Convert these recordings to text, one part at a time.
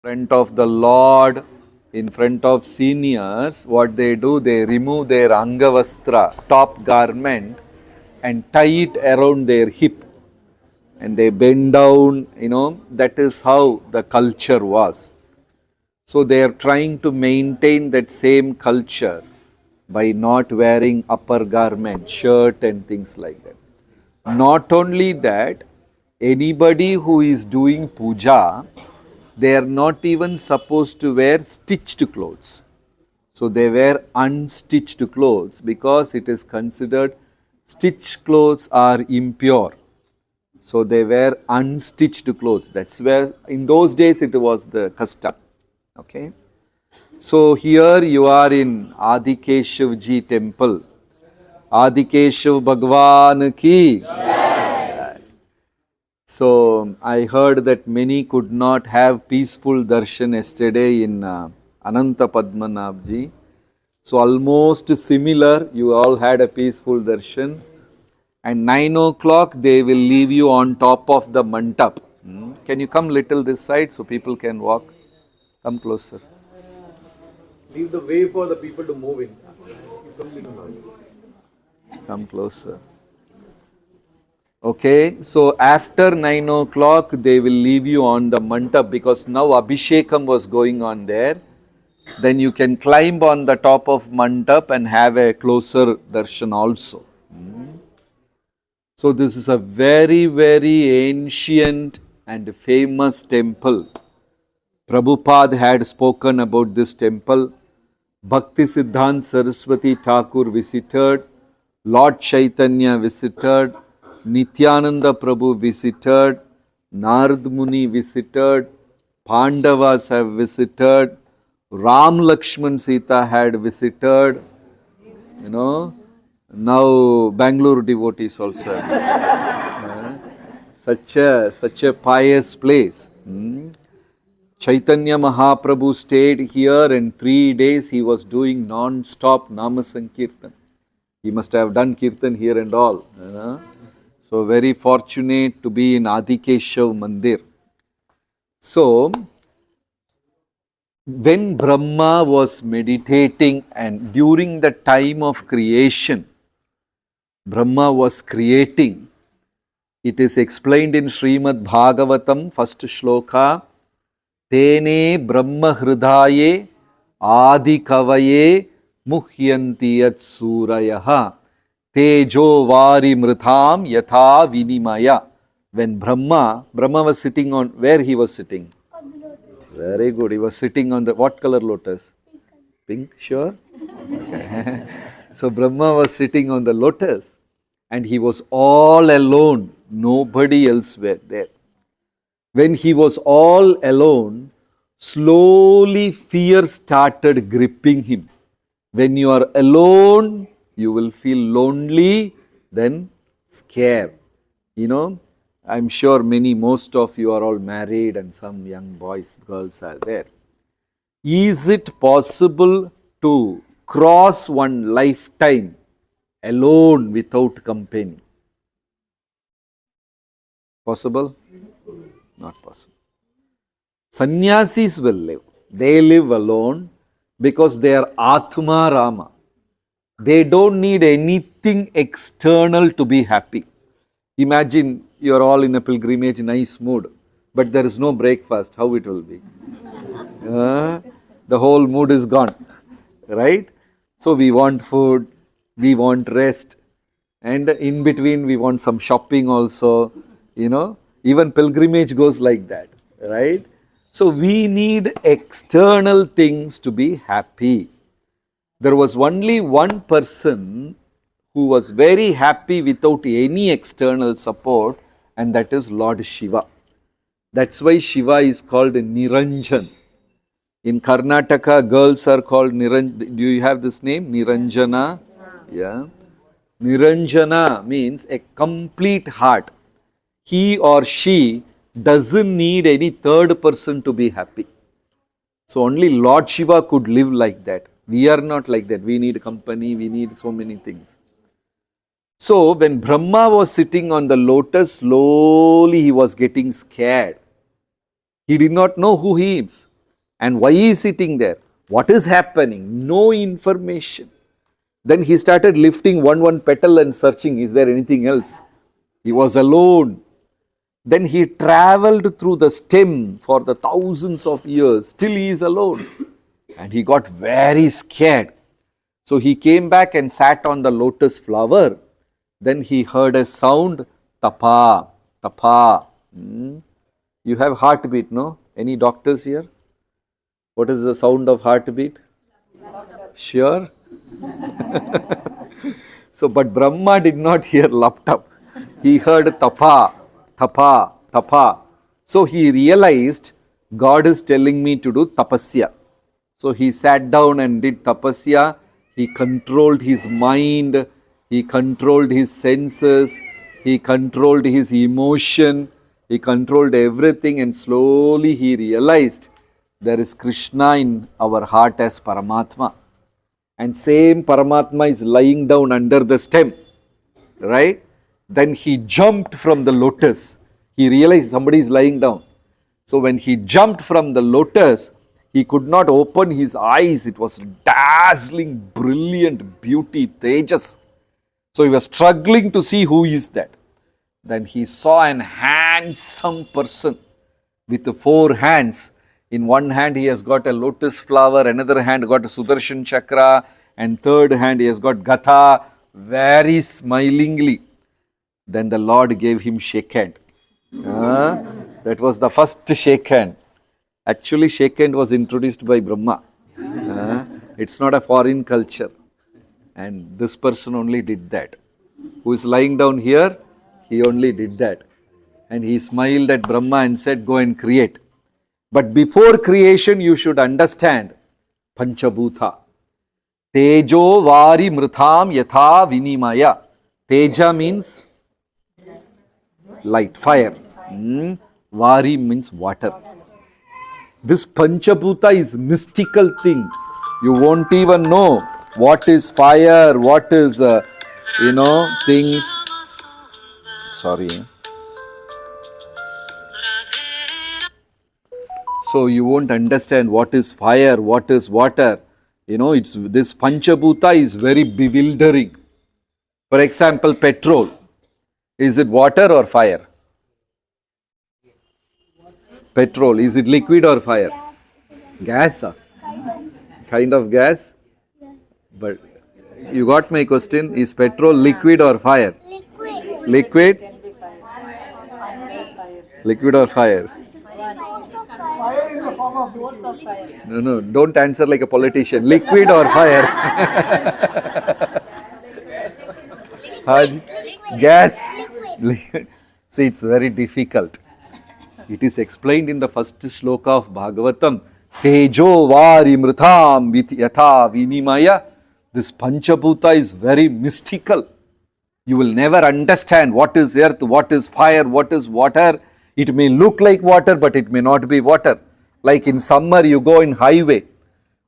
front of the Lord, in front of seniors, what they do, they remove their angavastra, top garment, and tie it around their hip. And they bend down, that is how the culture was. So they are trying to maintain that same culture by not wearing upper garment, shirt and things like that. Not only that, anybody who is doing puja, they are not even supposed to wear stitched clothes. So they wear unstitched clothes because it is considered stitched clothes are impure. So they wear unstitched clothes. That's where in those days it was the custom. Okay. So here you are in Adi Keshavji temple. Adi Keshav Bhagwan ki. So I heard that many could not have peaceful darshan yesterday in Ananta Padmanabhji. So almost similar, you all had a peaceful darshan. And 9 o'clock they will leave you on top of the mantap. Can you come little this side so people can walk? Come closer. Leave the way for the people to move in. Come closer. Okay, so after 9 o'clock they will leave you on the mantap because now Abhishekam was going on there. Then you can climb on the top of mantap and have a closer darshan also. So this is a very, very ancient and famous temple. Prabhupada had spoken about this temple. Bhakti Siddhanta Saraswati Thakur visited, Lord Chaitanya visited, Nityananda Prabhu visited, Narad Muni visited, Pandavas have visited, Ram Lakshman Sita had visited, now Bangalore devotees also. Such a pious place. Chaitanya Mahaprabhu stayed here and 3 days he was doing non-stop Nama Sankirtan. He must have done Kirtan here and all. So very fortunate to be in Adi Keshav Mandir. So, when Brahma was meditating and during the time of creation, Brahma was creating. It is explained in Srimad Bhagavatam, first shloka, Tene Brahma Hridaye Adi Kavaye Muhyanti Yat Surayaha Tejo Vari Mritham Yatha Vinimaya. When Brahma was sitting on, where he was sitting? Very good. He was sitting on the, what color lotus? Pink, sure? Okay. So Brahma was sitting on the lotus and he was all alone. Nobody else were there. When he was all alone, slowly fear started gripping him. When you are alone, you will feel lonely, then scared. I'm sure most of you are all married and some young boys, girls are there. Is it possible to cross one lifetime alone without company? Possible? Not possible. Sannyasis will live. They live alone because they are Atma Rama. They don't need anything external to be happy. Imagine you are all in a pilgrimage, nice mood, but there is no breakfast. How it will be? The whole mood is gone, right? So we want food, we want rest, and in between we want some shopping also. Even pilgrimage goes like that, right? So we need external things to be happy. There was only one person who was very happy without any external support, and that is Lord Shiva. That's why Shiva is called Niranjan. In Karnataka, girls are called Niranjana. Do you have this name? Niranjana? Yeah. Niranjana means a complete heart. He or she doesn't need any third person to be happy. So only Lord Shiva could live like that. We are not like that. We need company, we need so many things. So when Brahma was sitting on the lotus, slowly he was getting scared. He did not know who he is. And why he is sitting there? What is happening? No information. Then he started lifting one petal and searching, is there anything else? He was alone. Then he traveled through the stem for the thousands of years. Still he is alone. And he got very scared. So he came back and sat on the lotus flower. Then he heard a sound, tapa, tapa. You have heartbeat, no? Any doctors here? What is the sound of heartbeat? Sure? So, but Brahma did not hear laptop. He heard tapa, tapa, tapa. So he realized God is telling me to do tapasya. So he sat down and did tapasya. He controlled his mind. He controlled his senses. He controlled his emotion. He controlled everything, and slowly he realized there is Krishna in our heart as Paramatma. And same Paramatma is lying down under the stem. Right? Then he jumped from the lotus. He realized somebody is lying down. So when he jumped from the lotus, he could not open his eyes. It was dazzling, brilliant beauty, tejas. So he was struggling to see who is that. Then he saw an handsome person with 4 hands. In one hand he has got a lotus flower, another hand got a Sudarshan chakra, and third hand he has got Gatha, very smilingly. Then the Lord gave him shake hand. That was the first shake hand. Actually, shake hand was introduced by Brahma. It's not a foreign culture. And this person only did that. Who is lying down here, he only did that. And he smiled at Brahma and said, go and create. But before creation, you should understand Panchabhuta. Tejo vari mritham yatha vinimaya. Teja means light, fire. Vari means water. This Panchabhuta is mystical thing. You won't even know what is fire, what is, things. Sorry. So you won't understand what is fire, what is water. It's this Panchabhuta is very bewildering. For example, petrol. Is it water or fire? Petrol. Is it liquid or fire? Gas. Kind of gas? But you got my question. Is petrol liquid or fire? Liquid? Liquid or fire? Fire in the form of source of fire. No, don't answer like a politician. Liquid or fire? Gas? See, it's very difficult. It is explained in the first shloka of Bhagavatam. Tejo vari mritham yatha vinimaya. This Panchabhuta is very mystical. You will never understand what is earth, what is fire, what is water. It may look like water, but it may not be water. Like in summer, you go in highway.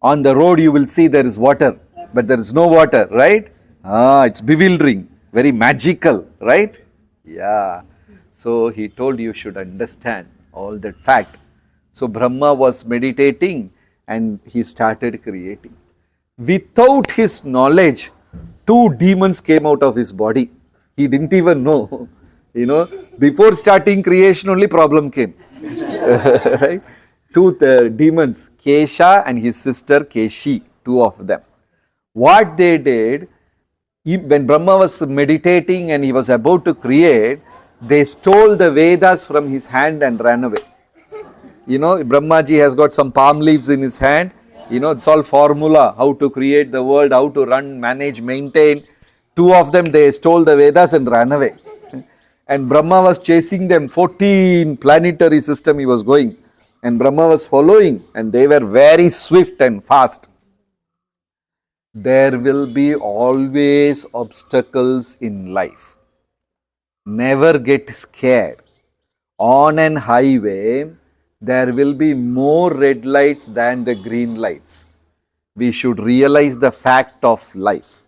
On the road, you will see there is water, but there is no water, right? It's bewildering, very magical, right? Yeah. So he told you should understand all that fact. So Brahma was meditating and he started creating. Without his knowledge, 2 demons came out of his body. He didn't even know. Before starting creation, only problem came. Right? 2 demons, Kesha and his sister Keshi, 2 of them. What they did, when Brahma was meditating and he was about to create, they stole the Vedas from his hand and ran away. Brahmaji has got some palm leaves in his hand. It's all formula, how to create the world, how to run, manage, maintain. 2 of them, they stole the Vedas and ran away. And Brahma was chasing them, 14 planetary system he was going. And Brahma was following, and they were very swift and fast. There will be always obstacles in life. Never get scared. On an highway, there will be more red lights than the green lights. We should realize the fact of life.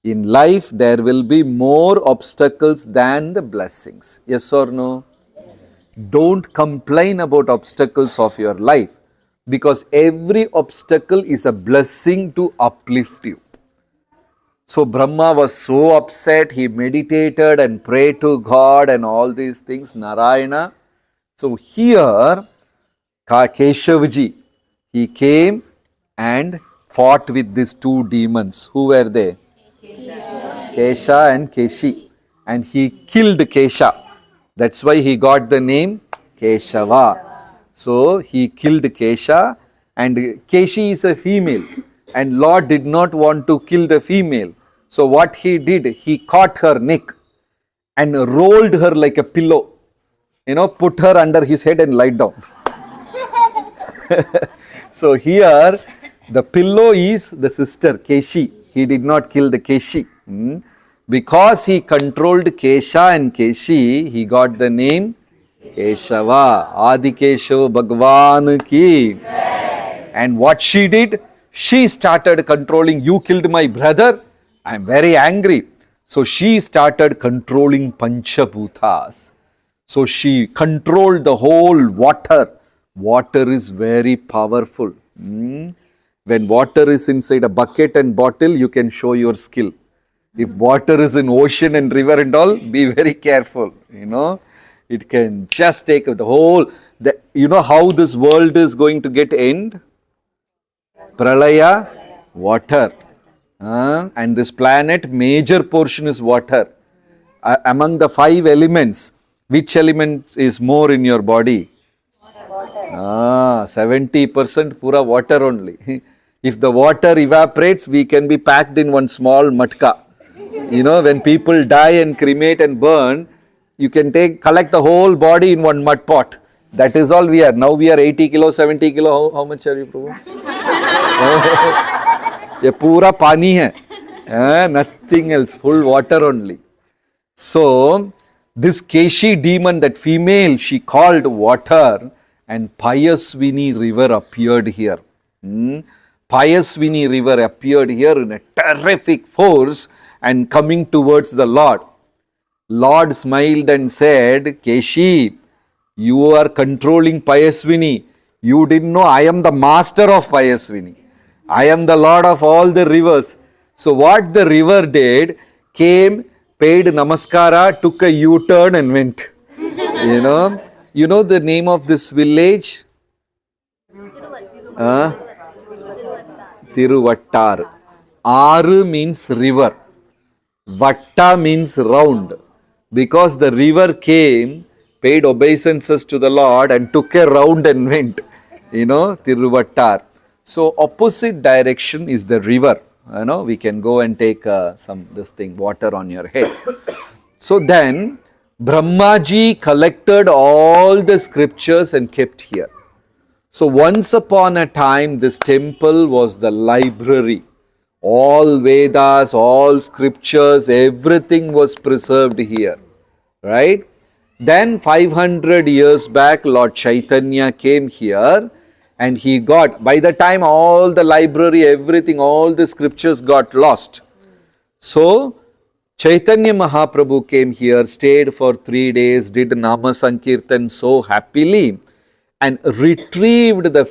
In life, there will be more obstacles than the blessings. Yes or no? Yes. Don't complain about obstacles of your life. because every obstacle is a blessing to uplift you. So Brahma was so upset, he meditated and prayed to God and all these things, Narayana. So here, Keshavaji, he came and fought with these two demons. Who were they? Kesha and Keshi. And he killed Kesha. That's why he got the name Keshava. So he killed Kesha, and Keshi is a female. And Lord did not want to kill the female. So what he did, he caught her neck and rolled her like a pillow. Put her under his head and lied down. So here, the pillow is the sister Keshi. He did not kill the Keshi. Because he controlled Kesha and Keshi, he got the name Keshava. Adi Keshava Bhagwan ki. And what she did, she started controlling. You killed my brother. I am very angry. So she started controlling Panchabhutas. So she controlled the whole water. Water is very powerful. When water is inside a bucket and bottle, you can show your skill. If water is in ocean and river and all, be very careful. It can just take the whole. How this world is going to get end? Pralaya, water. And this planet, major portion is water. Among the 5 elements, which element is more in your body? 70% pura water only. If the water evaporates, we can be packed in one small matka. When people die and cremate and burn, you can collect the whole body in one mud pot. That is all we are. Now we are 80 kilo, 70 kilo. How much are you, Prabhu? Ye pura pani hai. Nothing else. Full water only. So, this Keshi demon, that female, she called water, and Payasvini river appeared here. Payasvini river appeared here in a terrific force and coming towards the Lord. Lord smiled and said, Keshi, you are controlling Payasvini. You didn't know I am the master of Payasvini. I am the Lord of all the rivers. So what the river did, came, paid namaskara, took a U-turn and went. You know the name of this village? Tiruvattar. Aru means river. Vatta means round. Because the river came, paid obeisances to the Lord and took a round and went. Tiruvattar. So opposite direction is the river. We can go and take water on your head. So then, Brahmaji collected all the scriptures and kept here. So once upon a time, this temple was the library. All Vedas, all scriptures, everything was preserved here. Right? Then 500 years back, Lord Chaitanya came here and he got, by the time all the library, everything, all the scriptures got lost. So, Chaitanya Mahaprabhu came here, stayed for 3 days, did Nama Sankirtan so happily and retrieved the